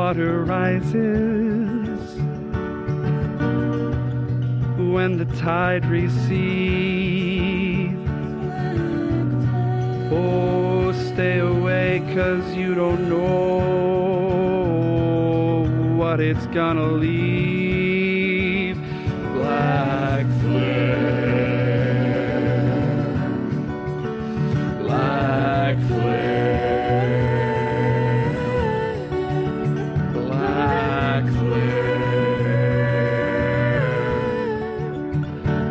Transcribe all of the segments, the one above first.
water rises, when the tide recedes. Oh, stay away, 'cause you don't know what it's gonna leave. Black flare, black flare, black flare,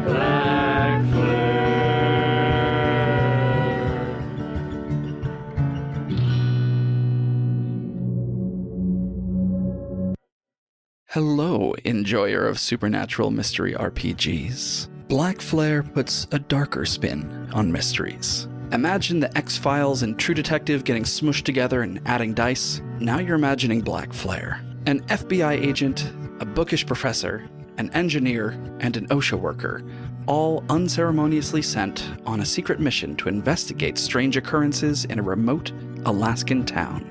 black flare. Hello, enjoyer of supernatural mystery RPGs. Black Flare puts a darker spin on mysteries. Imagine the X-Files and True Detective getting smushed together and adding dice. Now you're imagining Black Flare. An FBI agent, a bookish professor, an engineer, and an OSHA worker, all unceremoniously sent on a secret mission to investigate strange occurrences in a remote Alaskan town.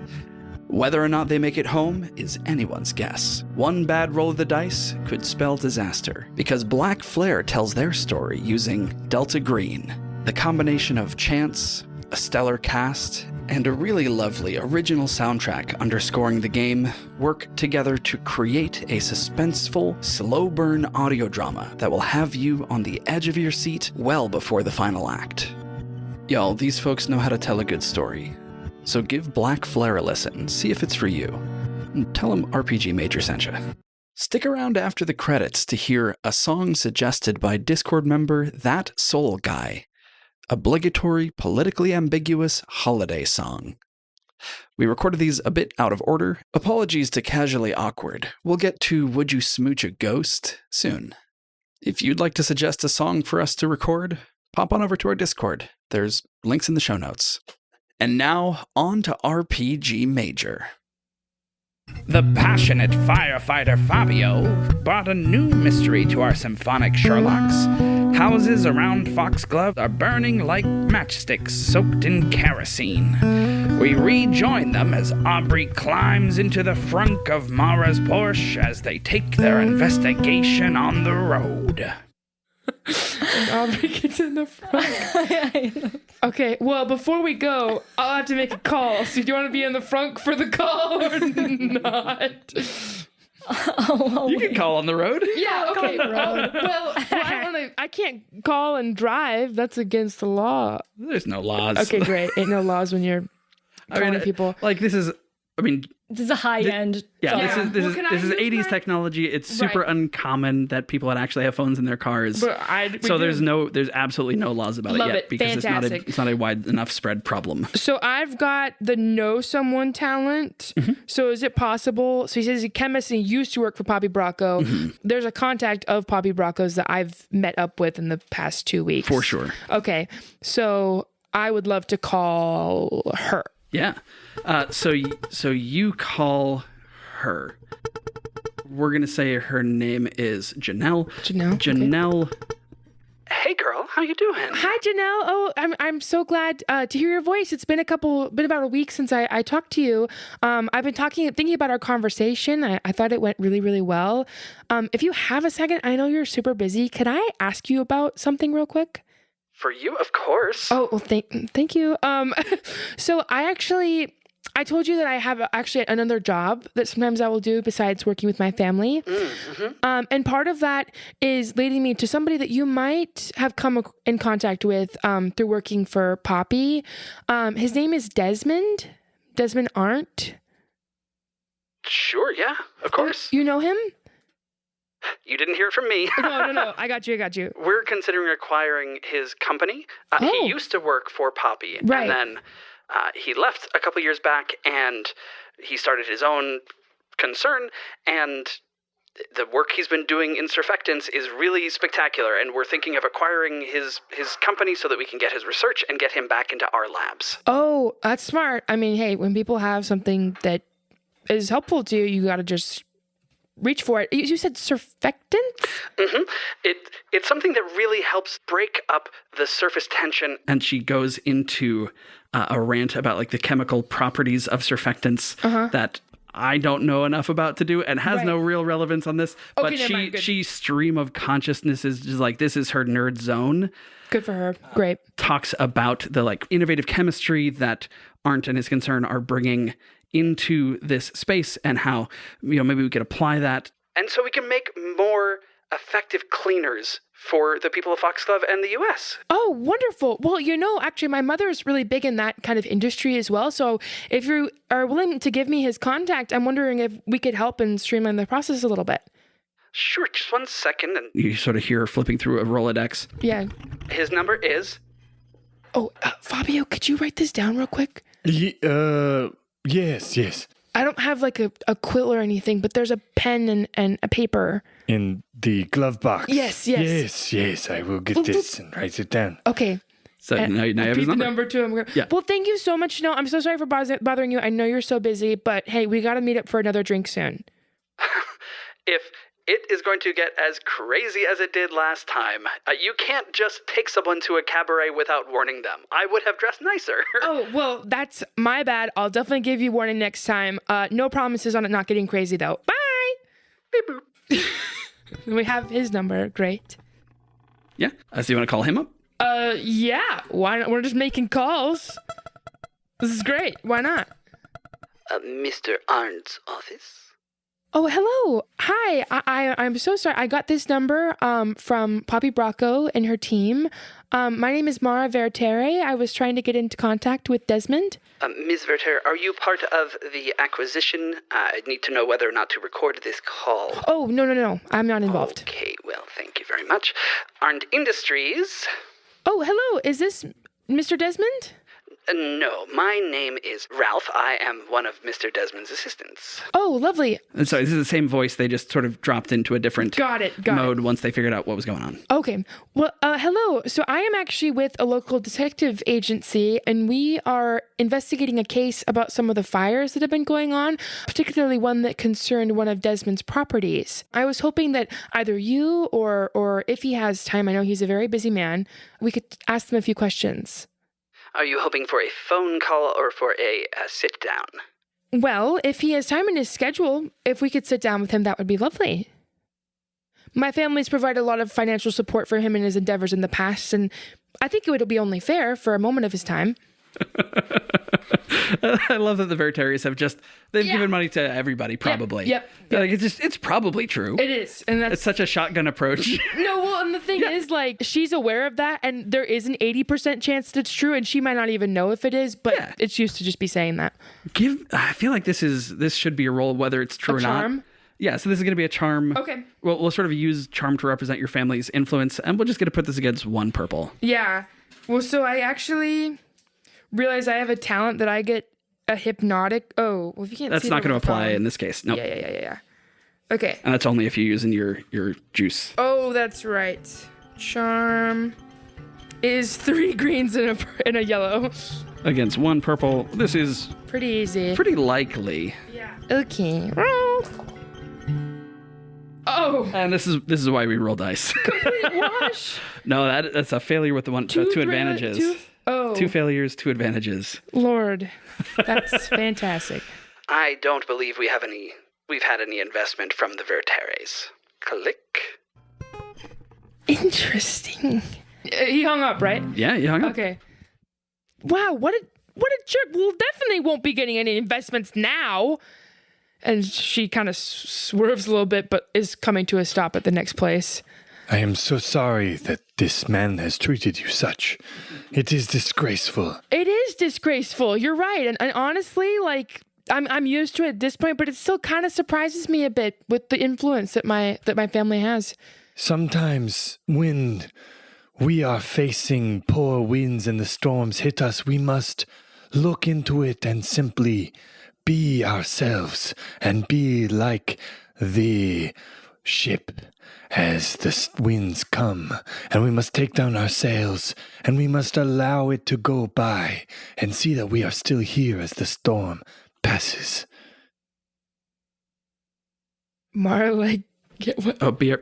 Whether or not they make it home is anyone's guess. One bad roll of the dice could spell disaster, because Black Flare tells their story using Delta Green, the combination of chance, a stellar cast, and a really lovely original soundtrack underscoring the game work together to create a suspenseful, slow-burn audio drama that will have you on the edge of your seat well before the final act. Y'all, these folks know how to tell a good story. So give Black Flare a listen, see if it's for you. And tell them RPG Major sent ya. Stick around after the credits to hear a song suggested by Discord member That Soul Guy. Obligatory, politically ambiguous holiday song. We recorded these a bit out of order. Apologies to Casually Awkward. We'll get to Would You Smooch a Ghost soon. If you'd like to suggest a song for us to record, pop on over to our Discord. There's links in the show notes. And now, on to RPG Major. The passionate firefighter Fabio brought a new mystery to our symphonic sherlocks. Houses around Foxglove are burning like matchsticks soaked in kerosine. We rejoin them as Aubrey climbs into the frunk of Mara's Porche as they take their investigation on the road. And Aubrey gets in the front. Okay, well, before we go, I'll have to make a call. So do you want to be in the front for the call or not? You can call on the road. Yeah, okay. Well, I can't call and drive. That's against the law. There's no laws. Okay, great. Ain't no laws when you're calling people. Like, this is a high-end. Yeah, this is 80s technology. It's super uncommon that people would actually have phones in their cars. There's absolutely no laws about it yet because it's not a wide enough spread problem. So I've got the know someone talent. Mm-hmm. So is it possible? So he says he's a chemist and he used to work for Poppy Bracco. Mm-hmm. There's a contact of Poppy Bracco's that I've met up with in the past 2 weeks. For sure. Okay, so I would love to call her. Yeah. So you call her. We're going to say her name is Janelle. Janelle. Okay. Hey, girl. How you doing? Hi, Janelle. Oh, I'm so glad to hear your voice. It's been about a week since I talked to you. I've been thinking about our conversation. I thought it went really, really well. If you have a second, I know you're super busy. Could I ask you about something real quick? For you, of course. Oh, well, thank you. So I told you that I have actually another job that sometimes I will do besides working with my family. Mm-hmm. And part of that is leading me to somebody that you might have come in contact with through working for Poppy. His name is Desmond Arndt. Sure, yeah, of course. You know him? You didn't hear it from me. No. I got you. We're considering acquiring his company. He used to work for Poppy. Right. And then he left a couple years back and he started his own concern. And the work he's been doing in surfactants is really spectacular. And we're thinking of acquiring his company so that we can get his research and get him back into our labs. Oh, that's smart. I mean, hey, when people have something that is helpful to you, you got to just reach for it. You said surfactants? Mm-hmm. It's something that really helps break up the surface tension. And she goes into a rant about like the chemical properties of surfactants that I don't know enough about to do and has no real relevance on this. But Okay, she stream of consciousness is just like, this is her nerd zone. Good for her. Great. Talks about the like innovative chemistry that Arndt and his concern are bringing into this space and how, maybe we could apply that. And so we can make more effective cleaners for the people of Foxglove and the U.S. Oh, wonderful. Well, actually, my mother is really big in that kind of industry as well. So if you are willing to give me his contact, I'm wondering if we could help and streamline the process a little bit. Sure, just 1 second. And you sort of hear her flipping through a Rolodex. Yeah. His number is... Oh, Fabio, could you write this down real quick? Yes. I don't have like a quill or anything, but there's a pen and a paper. In the glove box. Yes. Yes, I will get this and write it down. Okay. So now you have his number. Number 2. Well, thank you so much. I'm so sorry for bothering you. I know you're so busy, but hey, we got to meet up for another drink soon. If it is going to get as crazy as it did last time, you can't just take someone to a cabaret without warning them. I would have dressed nicer. Oh, well, that's my bad. I'll definitely give you warning next time. No promises on it not getting crazy, though. Bye! Beep boop. We have his number. Great. Yeah. So you want to call him up? Yeah. Why not? We're just making calls. This is great. Why not? Mr. Arndt's office? Oh, hello. Hi. I'm so sorry. I got this number from Poppy Bracco and her team. My name is Mara Vertere. I was trying to get into contact with Desmond. Ms. Vertere, are you part of the acquisition? I need to know whether or not to record this call. Oh, no. I'm not involved. Okay, well, thank you very much. Arndt Industries. Oh, hello. Is this Mr. Desmond? No, my name is Ralph. I am one of Mr. Desmond's assistants. Oh, lovely. And so this is the same voice. They just sort of dropped into a different mode once they figured out what was going on. Okay. Well, hello. So I am actually with a local detective agency, and we are investigating a case about some of the fires that have been going on, particularly one that concerned one of Desmond's properties. I was hoping that either you or if he has time, I know he's a very busy man, we could ask them a few questions. Are you hoping for a phone call or for a sit-down? Well, if he has time in his schedule, if we could sit down with him, that would be lovely. My family's provided a lot of financial support for him in his endeavors in the past, and I think it would be only fair for a moment of his time. I love that the Verteres have they've given money to everybody, probably. Yep. Like, it's probably true. It is. And it's such a shotgun approach. No, well, and the thing is, like, she's aware of that, and there is an 80% chance that it's true, and she might not even know if it is, but it's used to just be saying that. I feel like this should be a role, whether it's true or charm? not. Yeah, so this is going to be a charm. Okay. We'll sort of use charm to represent your family's influence, and we're just going to put this against 1 purple. Yeah. Well, so I actually realize I have a talent that I get a hypnotic. Oh, well, if you can't that's see not going to apply in this case. No. Yeah. Okay. And that's only if you're using your juice. Oh, that's right. Charm is 3 greens and a yellow. Against 1 purple. This is pretty easy. Pretty likely. Yeah. Okay. Oh. And this is why we roll dice. Complete wash. No, that's a failure with the 2 advantages. 2 failures, 2 advantages. Lord, that's fantastic. I don't believe we've had any investment from the Verteres. Click. Interesting. He hung up, right? Yeah, he hung up. Okay. Wow, what a jerk. We'll definitely won't be getting any investments now. And she kind of swerves a little bit, but is coming to a stop at the next place. I am so sorry that this man has treated you such. It is disgraceful. It is disgraceful. You're right. And honestly, like, I'm used to it at this point, but it still kind of surprises me a bit with the influence that my family has. Sometimes when we are facing poor winds and the storms hit us, we must look into it and simply be ourselves and be like the ship as the winds come, and we must take down our sails and we must allow it to go by and see that we are still here as the storm passes. Mara, like,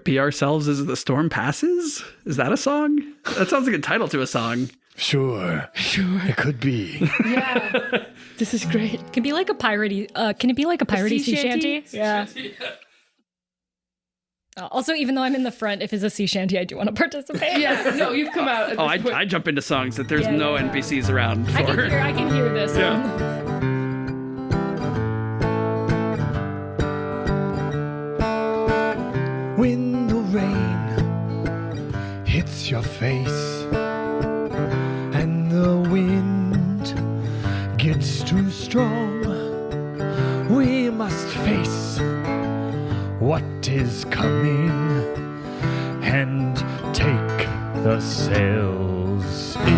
be ourselves as the storm passes? Is that a song? That sounds like a title to a song. Sure. It could be. Yeah. This is great. Can it be like a piratey? Can it be like a piratey sea shanty? Yeah. Also, even though I'm in the front, if it's a sea shanty, I do want to participate. Yeah, no, you've come out. I jump into songs that there's no NPCs around for. I can hear this. Yeah. When the rain hits your face and the wind gets too strong, we must face what is coming and take the sails in.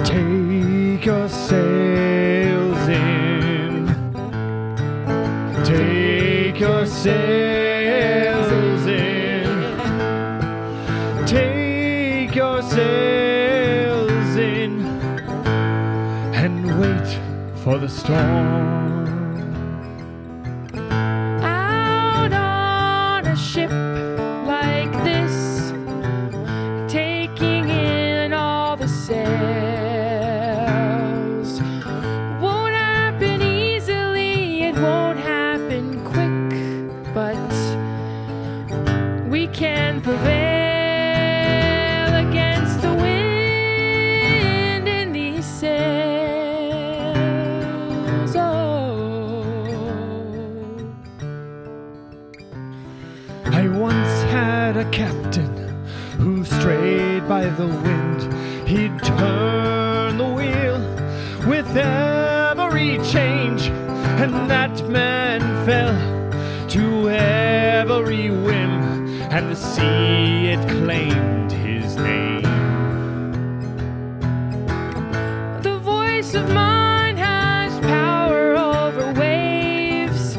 Take your sails in. Take your sails in. Take your sails in and wait for the storm. Out on a ship like this, taking in all the sails. Won't happen easily, it won't happen quick, but we can prevail against the wind in these sails. I once had a captain who strayed by the wind. He'd turn the wheel with every change, and that man fell to every whim, and the sea it claimed his name. The voice of mine has power over waves,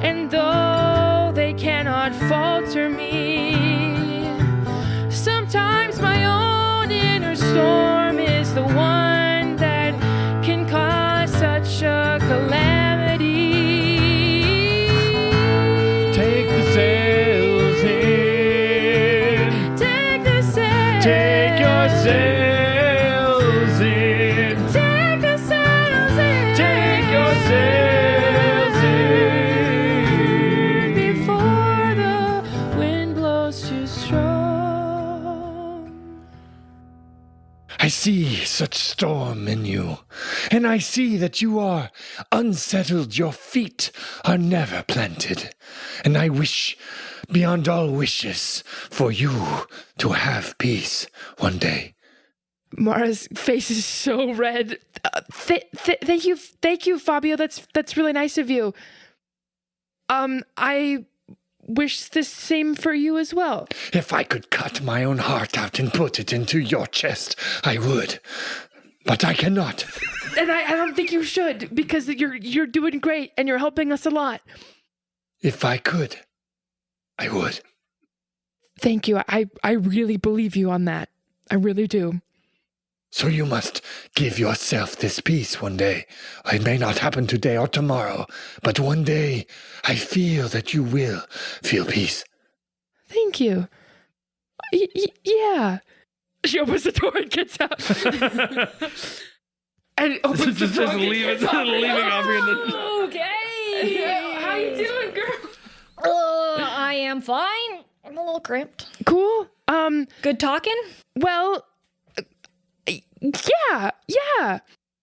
and though they cannot falter me, sometimes my own inner storm is the one that can cause such a calamity. Take the sails in. Take the sails. Take your sails in. Take the sails in. Take your sails in. Before the wind blows too strong. I see such storm in you, and I see that you are unsettled. Your feet are never planted, and I wish, beyond all wishes, for you to have peace one day. Mara's face is so red. Thank you, Fabio. That's really nice of you. I wish the same for you as well. If I could cut my own heart out and put it into your chest, I would. But I cannot. And I don't think you should, because you're doing great and you're helping us a lot. If I could, I would. Thank you. I really believe you on that. I really do. So you must give yourself this peace one day. It may not happen today or tomorrow, but one day I feel that you will feel peace. Thank you. Yeah. She opens the door and gets out. And opens the door and leaving Aubrey in the... Okay. How you doing, girl? I am fine. I'm a little cramped. Cool. Good talking? Well, yeah.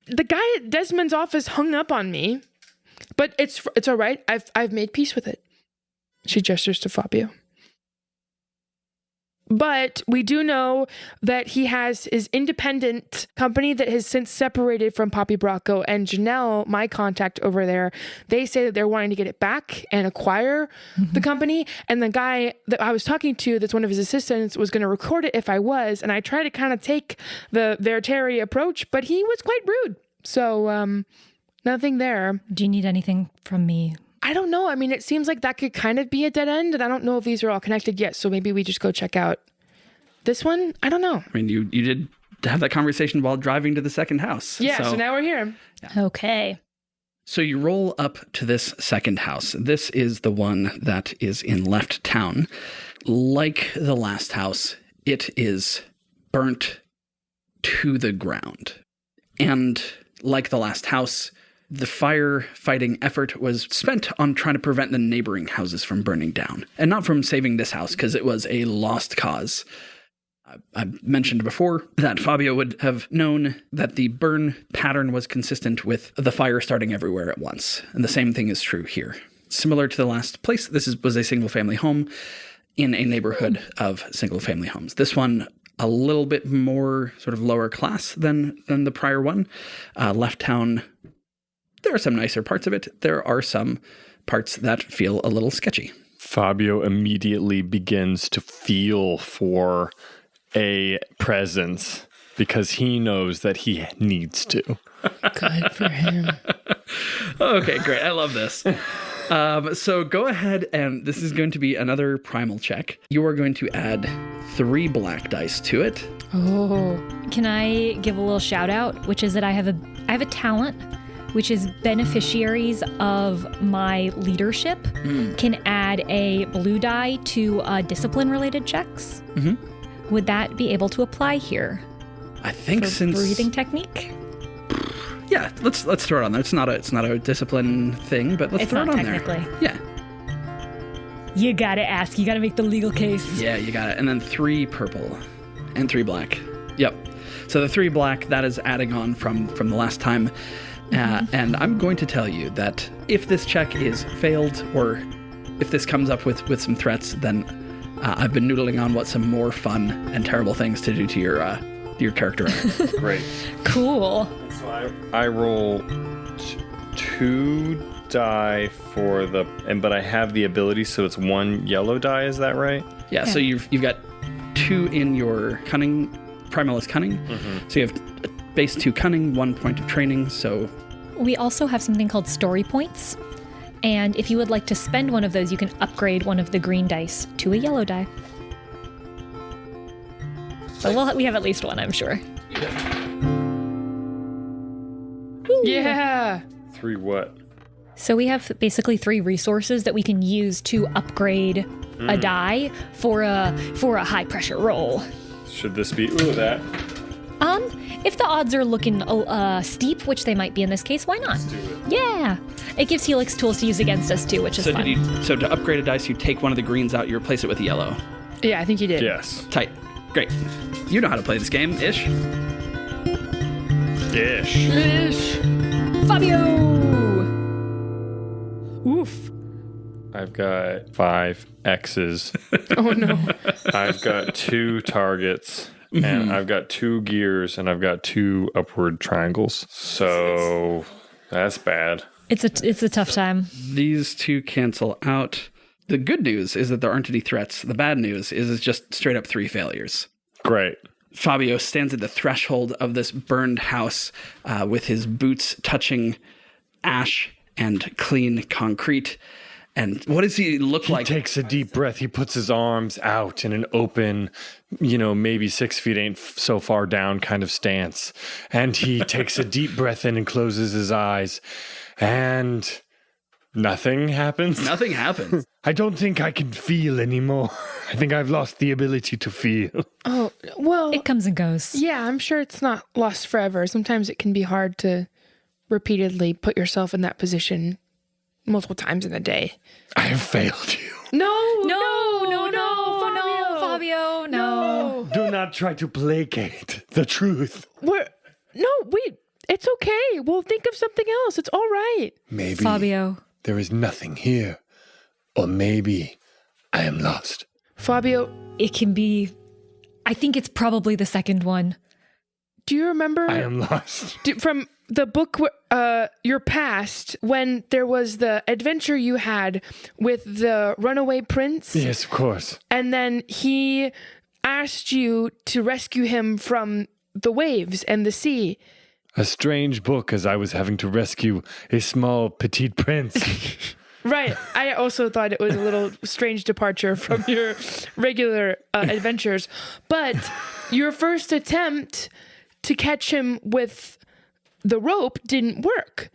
The guy at Desmond's office hung up on me, but it's all right. I've made peace with it. She gestures to Fabio. But we do know that he has his independent company that has since separated from Poppy Bracco, and Janelle, my contact over there, they say that they're wanting to get it back and acquire the company. And the guy that I was talking to, that's one of his assistants, was going to record it if I was. And I tried to kind of take the Vertere approach, but he was quite rude. So nothing there. Do you need anything from me? I don't know. I mean, it seems like that could kind of be a dead end, and I don't know if these are all connected yet. So maybe we just go check out this one. I don't know. I mean, you did have that conversation while driving to the second house. Yeah, so now we're here. Okay. So you roll up to this second house. This is the one that is in Left Town. Like the last house, it is burnt to the ground. And like the last house, the firefighting effort was spent on trying to prevent the neighboring houses from burning down, and not from saving this house, because it was a lost cause. I mentioned before that Fabio would have known that the burn pattern was consistent with the fire starting everywhere at once, and the same thing is true here. Similar to the last place, this was a single-family home in a neighborhood of single-family homes. This one a little bit more sort of lower class than the prior one. Left town. There are some nicer parts of it. There are some parts that feel a little sketchy. Fabio immediately begins to feel for a presence because he knows that he needs to. Good for him. Okay, great. I love this. So go ahead, and this is going to be another primal check. You are going to add 3 black dice to it. Oh. Can I give a little shout out, which is that I have a talent, which is beneficiaries of my leadership can add a blue die to discipline-related checks. Mm-hmm. Would that be able to apply here? I think for since breathing technique. Yeah, let's throw it on there. It's not a discipline thing, but let's throw it on there. Technically. Yeah. You gotta ask. You gotta make the legal case. Yeah, you got it. And then 3 purple and 3 black. Yep. So the 3 black, that is adding on from the last time. And I'm going to tell you that if this check is failed, or if this comes up with some threats, then I've been noodling on what some more fun and terrible things to do to your character are. Great. Cool. So I roll 2 die for but I have the ability, so it's 1 yellow die. Is that right? Yeah. So you've got 2 in your cunning. Primal is cunning. Mm-hmm. So you have base 2 cunning, 1 point of training. So we also have something called story points. And if you would like to spend one of those, you can upgrade one of the green dice to a yellow die. So we have at least one, I'm sure. Yeah. 3 what? So we have basically 3 resources that we can use to upgrade a die for a high pressure roll. Should this be that? If the odds are looking steep, which they might be in this case, why not? Let's do it. Yeah. It gives Helix tools to use against us too, which is fun. So to upgrade a dice, you take one of the greens out, you replace it with a yellow. Yeah, I think you did. Yes. Tight. Great. You know how to play this game, Ish. Ish. Fabio! Oof. I've got 5 X's. Oh no. I've got 2 targets. And I've got 2 gears, and I've got 2 upward triangles. So that's bad. It's a tough time. These 2 cancel out. The good news is that there aren't any threats. The bad news is it's just straight up 3 failures. Great. Fabio stands at the threshold of this burned house with his boots touching ash and clean concrete. And what does he look like? He takes a deep breath. He puts his arms out in an open, maybe 6 feet ain't so far down kind of stance. And he takes a deep breath in and closes his eyes. And nothing happens. Nothing happens. I don't think I can feel anymore. I think I've lost the ability to feel. Oh, well. It comes and goes. Yeah, I'm sure it's not lost forever. Sometimes it can be hard to repeatedly put yourself in that position multiple times in a day. I have failed you. No, Fabio, no. Do not try to placate the truth. It's okay. We'll think of something else. It's all right. Maybe Fabio. there is nothing here. Or maybe I am lost. Fabio. It can be. I think it's probably the second one. Do you remember? I am lost. From the book, your past, when there was the adventure you had with the runaway prince? Yes, of course. And then he asked you to rescue him from the waves and the sea. A strange book as I was having to rescue a small petite prince. Right. I also thought it was a little strange departure from your regular adventures. But your first attempt to catch him with the rope didn't work.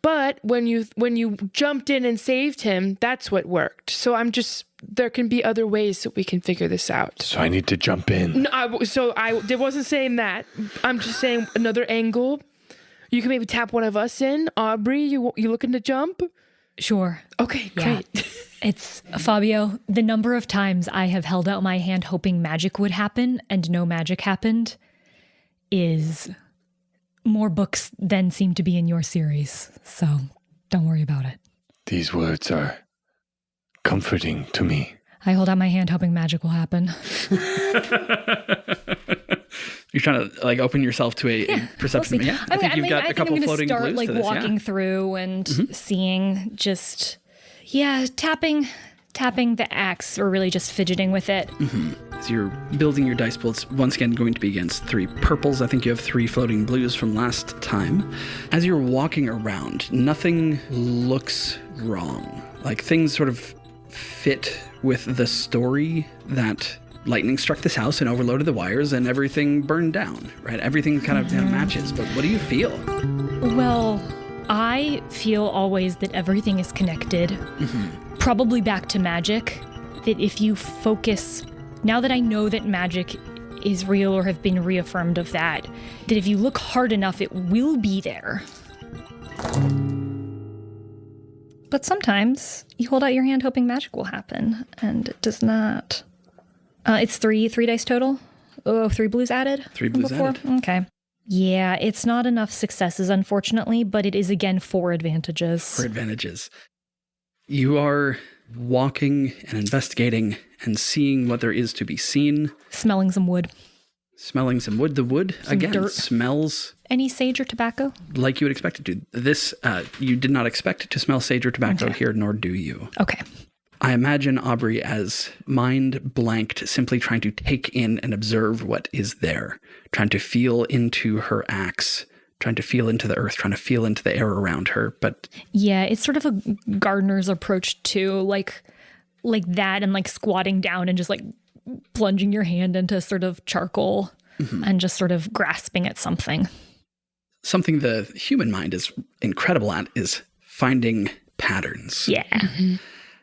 But when you jumped in and saved him, that's what worked. So there can be other ways that we can figure this out. So I need to jump in. No, I wasn't saying that. I'm just saying another angle. You can maybe tap one of us in. Aubrey, you looking to jump? Sure. Okay, Yeah. great. It's Fabio. The number of times I have held out my hand hoping magic would happen and no magic happened is more books than seem to be in your series. So don't worry about it. These words are comforting to me. I hold out my hand hoping magic will happen. You're trying to like open yourself to a perception. We'll see. Yeah, I think you've got a couple floating start, blues like for this. walking Yeah. through and seeing just tapping the axe or really just fidgeting with it. As you're building your dice pool, it's once again going to be against 3 purples. I think you have 3 floating blues from last time. As you're walking around, nothing looks wrong. Like things sort of fit with the story that lightning struck this house and overloaded the wires and everything burned down, right? Everything kind of matches. But what do you feel? Well, I feel always that everything is connected. Probably back to magic. That if you focus, now that I know that magic is real or have been reaffirmed of that if you look hard enough, it will be there. But sometimes you hold out your hand hoping magic will happen, and it does not. It's three dice total. Oh, 3 blues added? 3 blues added. Okay. Yeah, it's not enough successes, unfortunately, but it is, again, 4 advantages. 4 advantages. You are walking and investigating and seeing what there is to be seen. Smelling some wood. Smelling some wood. The wood, again, dirt. smells Any sage or tobacco? like you would expect it to. This, you did not expect to smell sage or tobacco here, nor do you. Okay. I imagine Aubrey as mind blanked, simply trying to take in and observe what is there, trying to feel into her axe, trying to feel into the earth, trying to feel into the air around her. But yeah, it's sort of a gardener's approach to like that, and like squatting down and just like plunging your hand into sort of charcoal and just sort of grasping at something. Something the human mind is incredible at is finding patterns. Yeah.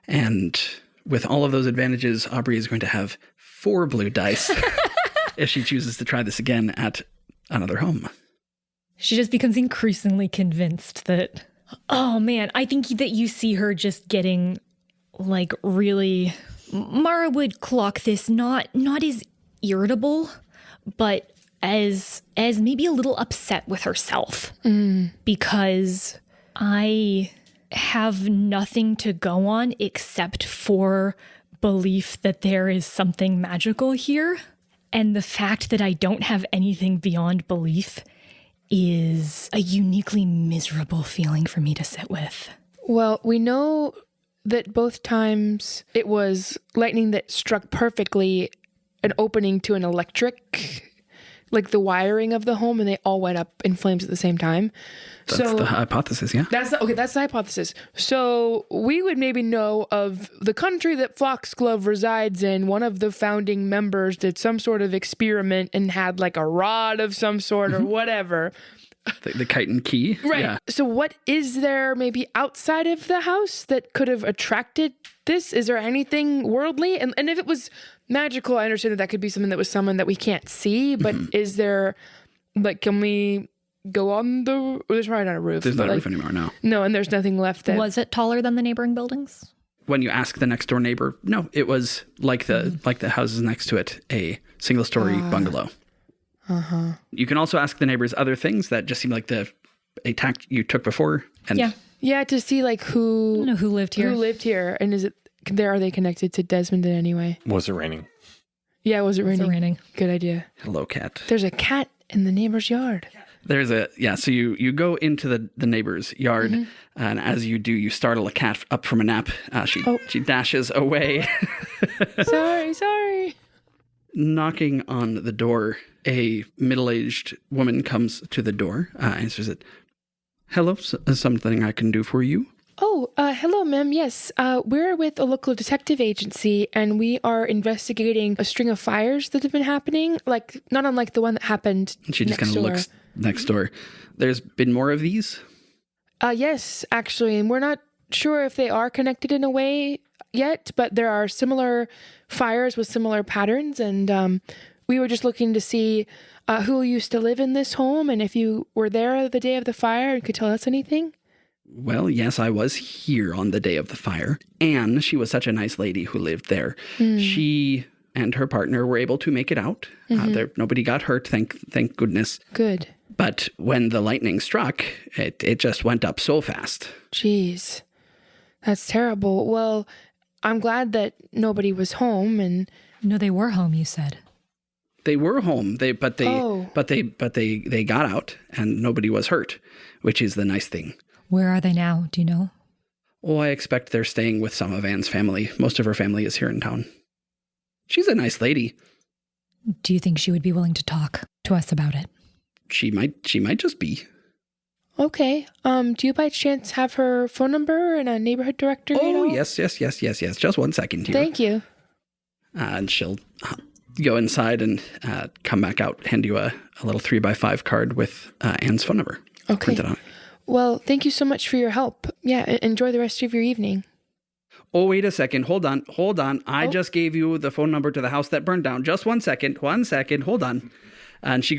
And with all of those advantages, Aubrey is going to have 4 blue dice if she chooses to try this again at another home. She just becomes increasingly convinced that, oh man, I think that you see her just getting like really, Mara would clock this not as irritable, but as maybe a little upset with herself because I have nothing to go on except for belief that there is something magical here. And the fact that I don't have anything beyond belief is a uniquely miserable feeling for me to sit with. Well, we know that both times it was lightning that struck perfectly an opening to an electric, like the wiring of the home, and they all went up in flames at the same time. That's the hypothesis, yeah? That's the hypothesis. So we would maybe know of the country that Foxglove resides in. One of the founding members did some sort of experiment and had like a rod of some sort or whatever. The kite and key. Right. Yeah. So what is there maybe outside of the house that could have attracted this? Is there anything worldly? And if it was magical, I understand that could be something that was summoned that we can't see. But is there, like, can we go on the... There's probably not a roof. There's not a roof anymore, no. No, and there's nothing left that... Was it taller than the neighboring buildings? When you ask the next door neighbor, no, it was like the houses next to it, a single story bungalow. You can also ask the neighbors other things that just seem like a tack you took before. And Yeah, to see like who lived here. Who lived here, and are they connected to Desmond in any way? Was it raining? Yeah, was it raining? Good idea. Hello, cat. There's a cat in the neighbor's yard. There's so you go into the neighbor's yard, and as you do, you startle a cat up from a nap. She dashes away. Sorry. Knocking on the door, a middle-aged woman comes to the door, answers it. Hello, something I can do for you? Oh, hello, ma'am. Yes, we're with a local detective agency, and we are investigating a string of fires that have been happening, like not unlike the one that happened. And she just kind of looks next door. There's been more of these? Yes, actually, and we're not sure if they are connected in a way yet, but there are similar fires with similar patterns, and we were just looking to see who used to live in this home, and if you were there the day of the fire and could tell us anything. Well, yes, I was here on the day of the fire. Anne, she was such a nice lady who lived there. She and her partner were able to make it out. Nobody got hurt, thank goodness. Good. But when the lightning struck, it just went up so fast. Jeez, that's terrible. Well, I'm glad that nobody was home, and No, they were home, you said. They were home, but they got out and nobody was hurt, which is the nice thing. Where are they now? Do you know? Oh, I expect they're staying with some of Anne's family. Most of her family is here in town. She's a nice lady. Do you think she would be willing to talk to us about it? She might just be. okay. Do you by chance have her phone number and a neighborhood directory? Oh, yes. Just 1 second here. Thank you. And she'll go inside and come back out, hand you a little 3x5 card with Anne's phone number. Okay. Printed on it. Well, thank you so much for your help. Yeah, enjoy the rest of your evening. Oh, wait a second. Hold on. I just gave you the phone number to the house that burned down. Just 1 second. Hold on. And she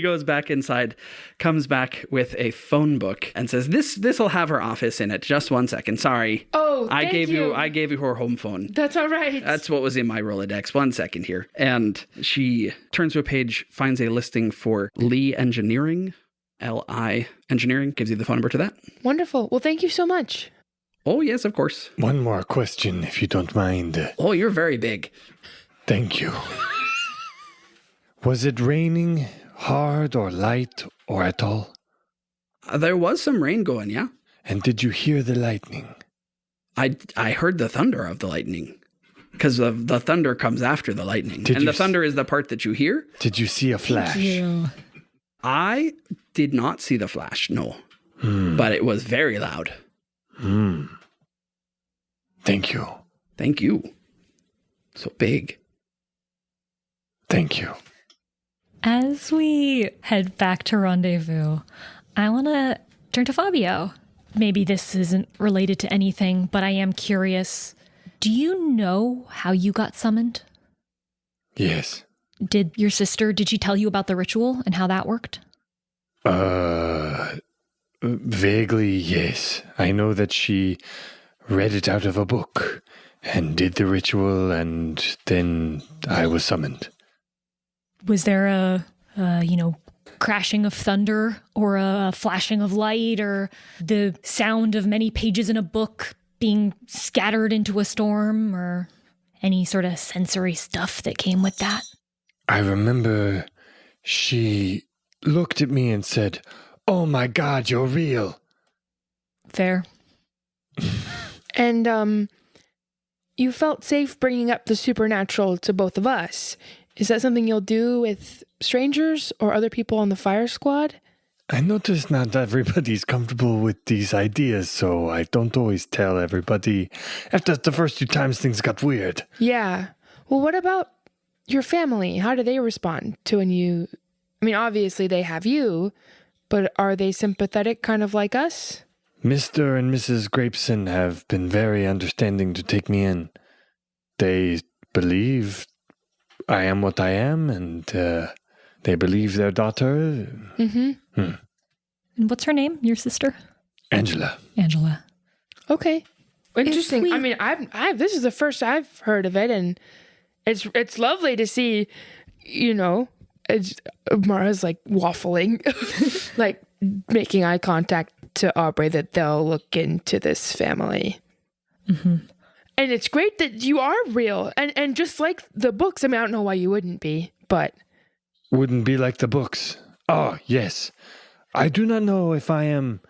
goes back inside, comes back with a phone book and says, this'll have her office in it. Just 1 second. Sorry. Oh, I gave you her home phone. That's all right. That's what was in my Rolodex. 1 second here. And she turns to a page, finds a listing for Lee Engineering. L-I Engineering, gives you the phone number to that. Wonderful. Well, thank you so much. Oh, yes, of course. One more question, if you don't mind. Oh, you're very big. Thank you. Was it raining hard or light or at all? There was some rain going, yeah. And did you hear the lightning? I heard the thunder of the lightning. Because the thunder comes after the lightning. The thunder is the part that you hear. Did you see a flash? Thank you. I did not see the flash, no. But it was very loud. Thank you. Thank you. So big. Thank you. As we head back to Rendezvous, I want to turn to Fabio. Maybe this isn't related to anything, but I am curious. Do you know how you got summoned? Yes. Did she tell you about the ritual and how that worked? Vaguely, yes. I know that she read it out of a book and did the ritual, and then I was summoned. Was there a crashing of thunder or a flashing of light or the sound of many pages in a book being scattered into a storm or any sort of sensory stuff that came with that? I remember she looked at me and said, "Oh my God, you're real." Fair. And you felt safe bringing up the supernatural to both of us. Is that something you'll do with strangers or other people on the fire squad? I notice not everybody's comfortable with these ideas, so I don't always tell everybody. After the first 2 times, things got weird. Yeah. Well, what about your family? How do they respond to when you... I mean, obviously they have you, but are they sympathetic, kind of like us? Mr. and Mrs. Grapeson have been very understanding to take me in. They believe I am what I am, and they believe their daughter. And what's her name, your sister? Angela. Okay. Interesting. I mean, I've this is the first I've heard of it, and it's lovely to see, Mara's like waffling, like making eye contact to Aubrey that they'll look into this family. And it's great that you are real. And just like the books, I mean, I don't know why you wouldn't be, but... Wouldn't be like the books. Oh, yes. I do not know if I am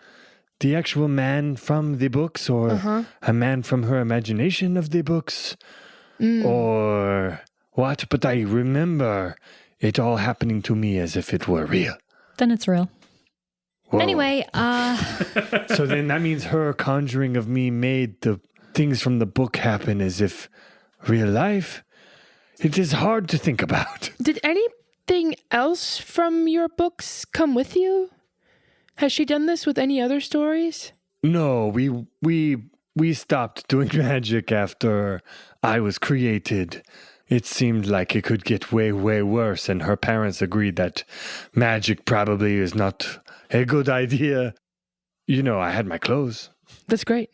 the actual man from the books or a man from her imagination of the books or what, but I remember it all happening to me as if it were real. Then it's real. Whoa. Anyway, So then that means her conjuring of me made the things from the book happen as if real life. It is hard to think about. Did anything else from your books come with you? Has she done this with any other stories? No, we stopped doing magic after I was created. It seemed like it could get way, way worse, and her parents agreed that magic probably is not a good idea. You know, I had my clothes. That's great.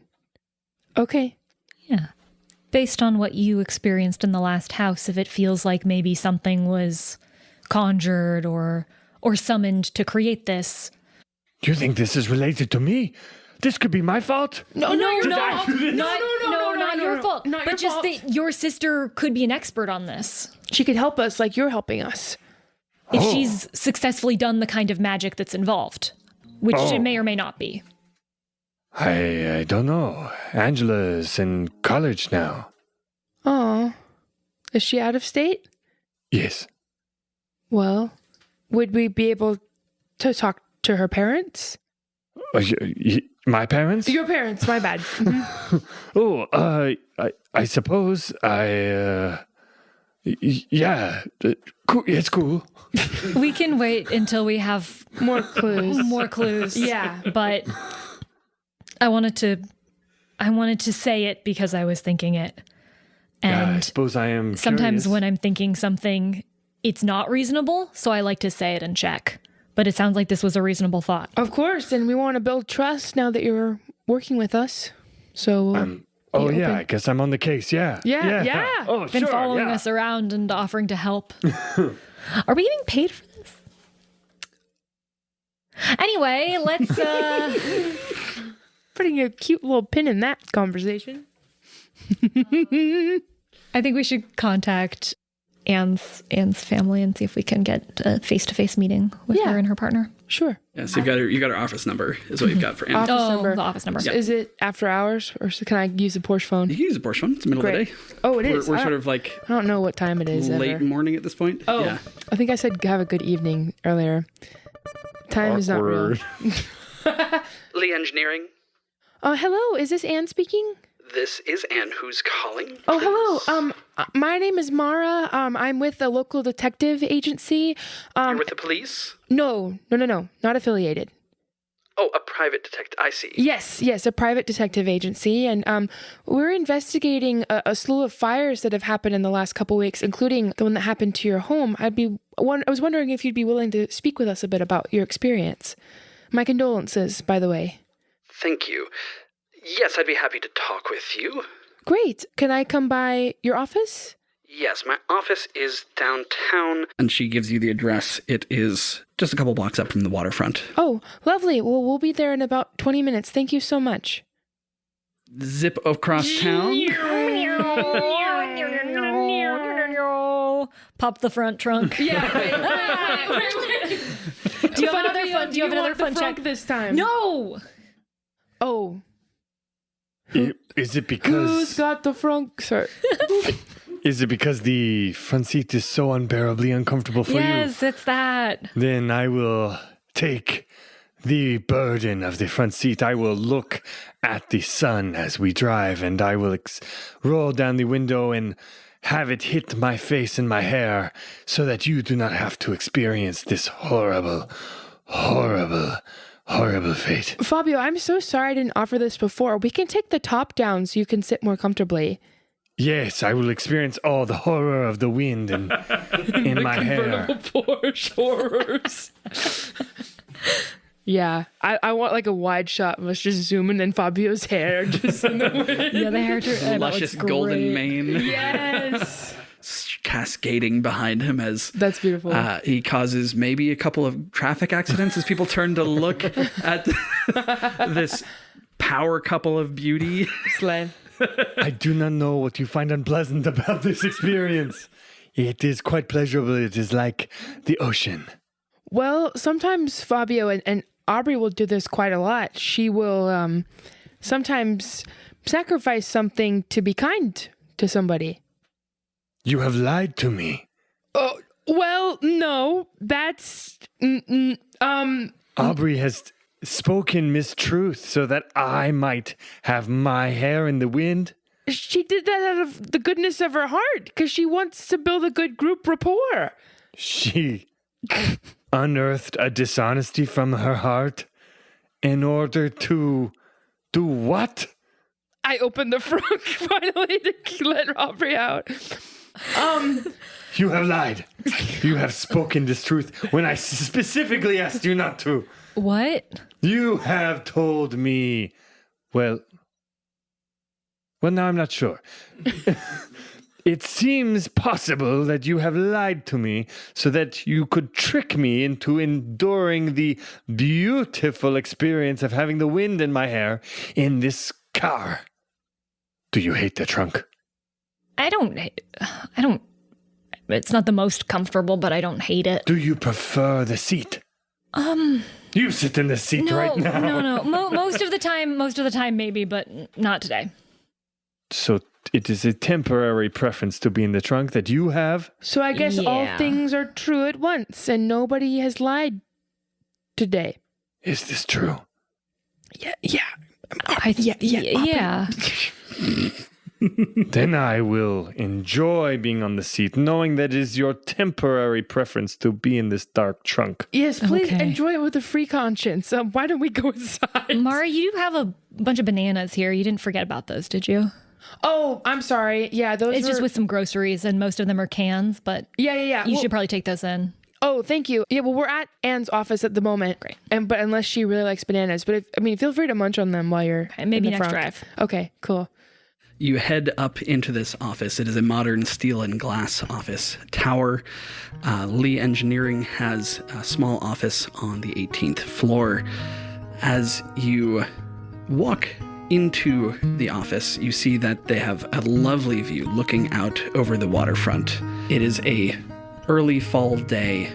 Okay. Yeah. Based on what you experienced in the last house, if it feels like maybe something was conjured or summoned to create this. Do you think this is related to me? This could be my fault? No, not your fault. Not but your just fault. that your sister could be an expert on this. She could help us like you're helping us. If she's successfully done the kind of magic that's involved, which it may or may not be. I don't know. Angela's in college now. Oh. Is she out of state? Yes. Well, would we be able to talk to her parents? My parents? Your parents, my bad. I suppose yeah, cool. It's cool. We can wait until we have More clues. more clues. Yeah. But I wanted to say it because I was thinking it. Yeah, I And suppose I am sometimes curious. when I'm thinking something, it's not reasonable, so I like to say it and check. But it sounds like this was a reasonable thought. Of course, and we want to build trust now that you're working with us. So, Oh be yeah, open. I guess I'm on the case. Yeah. Yeah. Oh, Been sure. following yeah. us around and offering to help. Are we getting paid for this? Anyway, let's putting a cute little pin in that conversation. I think we should contact Anne's family and see if we can get a face-to-face meeting with Yeah. her and her partner. Sure. Yeah, so you got her office number is what you've got for Anne. Office number. The office number. Is it after hours, or can I use the Porche phone? You can use a Porsche phone. It's the middle Great. of the day. Oh, it is. We're I sort don't- of like I don't know what time it is. late ever. morning at this point. Oh, Yeah. I think I said have a good evening earlier. Time is not real. Awkward. Lee Engineering. Hello. Is this Anne speaking? This is Anne. Who's calling? Oh, hello. My name is Mara. I'm with a local detective agency. You're with the police? No, not affiliated. Oh, a private detective. I see. Yes, a private detective agency, and we're investigating a slew of fires that have happened in the last couple weeks, including the one that happened to your home. I was wondering if you'd be willing to speak with us a bit about your experience. My condolences, by the way. Thank you. Yes, I'd be happy to talk with you. Great. Can I come by your office? Yes, my office is downtown. And she gives you the address. It is just a couple blocks up from the waterfront. Oh, lovely. Well, we'll be there in about 20 minutes. Thank you so much. Zip across town. Pop the front trunk. Yeah. Do you have another fun? Do you have another fun check this time? No. Oh. Is it Who's because got the frunk, sir? the front seat is so unbearably uncomfortable for you? Yes, it's that. Then I will take the burden of the front seat. I will look at the sun as we drive, and I will roll down the window and have it hit my face and my hair so that you do not have to experience this horrible, horrible, horrible fate. Fabio, I'm so sorry I didn't offer this before. We can take the top down so you can sit more comfortably. Yes, I will experience all the horror of the wind and in my hair. Porche horrors. Yeah, I want like a wide shot of us just zooming in Fabio's hair just in the wind. Yeah, the hair. Luscious golden mane. Yes. Cascading behind him as That's beautiful. he causes maybe a couple of traffic accidents as people turn to look at this power couple of beauty. Slay. I do not know what you find unpleasant about this experience. It is quite pleasurable. It is like the ocean. Well, sometimes Fabio and Aubrey will do this quite a lot. She will sometimes sacrifice something to be kind to somebody. You have lied to me. Oh, well, no, that's Aubrey has spoken mistruth so that I might have my hair in the wind. She did that out of the goodness of her heart because she wants to build a good group rapport. She unearthed a dishonesty from her heart. In order to do what? I opened the frunk finally to let Aubrey out. You have lied. You have spoken this truth when I specifically asked you not to. What? You have told me. Well, now I'm not sure. It seems possible that you have lied to me so that you could trick me into enduring the beautiful experience of having the wind in my hair in this car. Do you hate the trunk? I don't. It's not the most comfortable, but I don't hate it. Do you prefer the seat? You sit in the seat right now. No. Most of the time, maybe, but not today. So it is a temporary preference to be in the trunk that you have? So I guess all Yeah. things are true at once, and nobody has lied today. Is this true? Yeah. Yeah. Then I will enjoy being on the seat, knowing that it is your temporary preference to be in this dark trunk. Yes, please Okay. enjoy it with a free conscience. Why don't we go inside? Mara, you do have a bunch of bananas here. You didn't forget about those, did you? Oh, I'm sorry. Yeah, those It's just with some groceries, and most of them are cans, but Yeah. you Well, should probably take those in. Oh, thank you. Yeah, well, we're at Anne's office at the moment. Great. But unless she really likes bananas. But feel free to munch on them while you're Maybe in the next front. drive. Okay, cool. You head up into this office. It is a modern steel and glass office tower. Lee Engineering has a small office on the 18th floor. As you walk into the office, you see that they have a lovely view looking out over the waterfront. It is a early fall day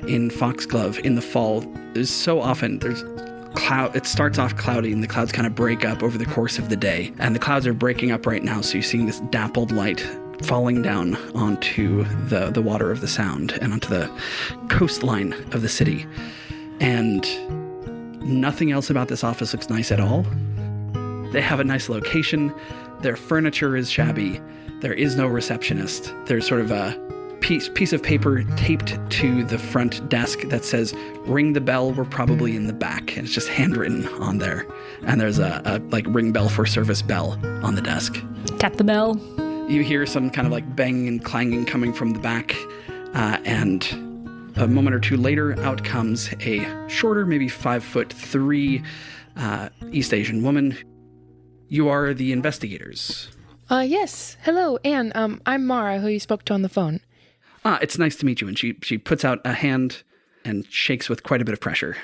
in Foxglove. In the fall, there's so often cloud. It starts off cloudy and the clouds kind of break up over the course of the day. And the clouds are breaking up right now, so you're seeing this dappled light falling down onto the water of the Sound and onto the coastline of the city. And nothing else about this office looks nice at all. They have a nice location. Their furniture is shabby. There is no receptionist. There's sort of a piece of paper taped to the front desk that says, "Ring the bell, we're probably in the back." And it's just handwritten on there. And there's a ring bell for service bell on the desk. Tap the bell. You hear some kind of like banging and clanging coming from the back. And a moment or two later, out comes a shorter, maybe 5'3", East Asian woman. You are the investigators. Yes. Hello, Anne. I'm Mara, who you spoke to on the phone. It's nice to meet you. And she puts out a hand and shakes with quite a bit of pressure.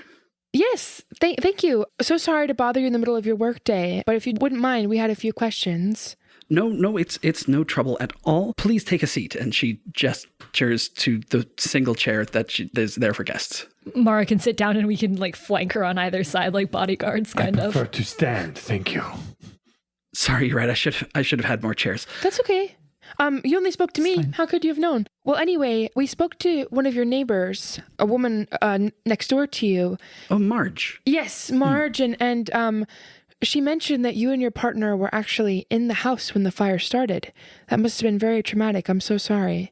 Yes. Thank you. So sorry to bother you in the middle of your workday, but if you wouldn't mind, we had a few questions. No, it's no trouble at all. Please take a seat. And she gestures to the single chair that is there for guests. Mara can sit down and we can flank her on either side like bodyguards, kind I of. prefer to stand, thank you. Sorry, you're right. I should have had more chairs. That's okay. You only spoke to me. How could you have known? Well, anyway, we spoke to one of your neighbors, a woman next door to you. Oh, Marge. Yes, Marge, and she mentioned that you and your partner were actually in the house when the fire started. That must have been very traumatic. I'm so sorry.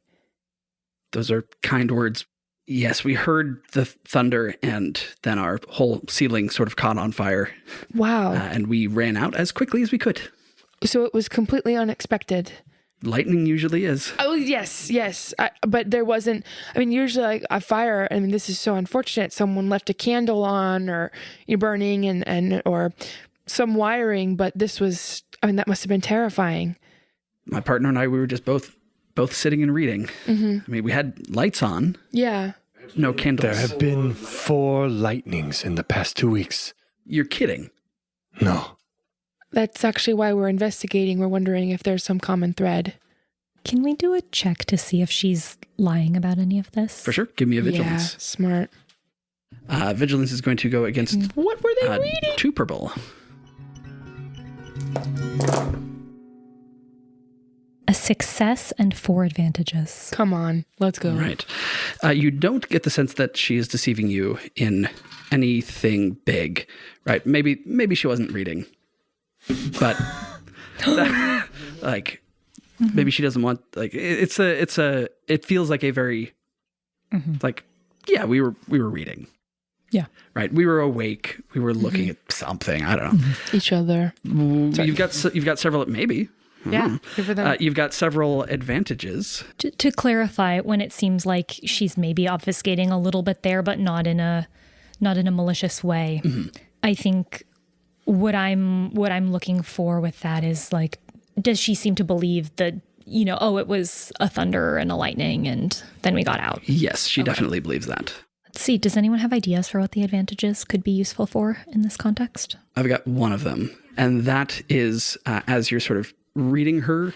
Those are kind words. Yes, we heard the thunder, and then our whole ceiling sort of caught on fire. Wow. And we ran out as quickly as we could. So it was completely unexpected. Lightning usually is. Oh, yes. But there wasn't, usually a fire, this is so unfortunate. Someone left a candle on or you're burning and or some wiring, but this was, that must have been terrifying. My partner and I, we were just both sitting and reading. Mm-hmm. We had lights on. Yeah. No candles. There have been 4 lightnings in the past 2 weeks. You're kidding. No. That's actually why we're investigating. We're wondering if there's some common thread. Can we do a check to see if she's lying about any of this? For sure. Give me a vigilance. Yeah, smart. Vigilance is going to go against What were they reading? 2 purple. A success and 4 advantages. Come on, let's go. Right. You don't get the sense that she is deceiving you in anything big, right? Maybe she wasn't reading, but maybe she doesn't want it feels like a very yeah, we were reading. Yeah. Right. We were awake. We were looking at something. I don't know. Each other. You've got several, maybe. Yeah. Good for them. You've got several advantages. To clarify, when it seems like she's maybe obfuscating a little bit there, but not in a malicious way, I think what I'm looking for with that is like, does she seem to believe that, it was a thunder and a lightning and then we got out? Yes, she definitely believes that. Let's see. Does anyone have ideas for what the advantages could be useful for in this context? I've got one of them, and that is as you're sort of reading her,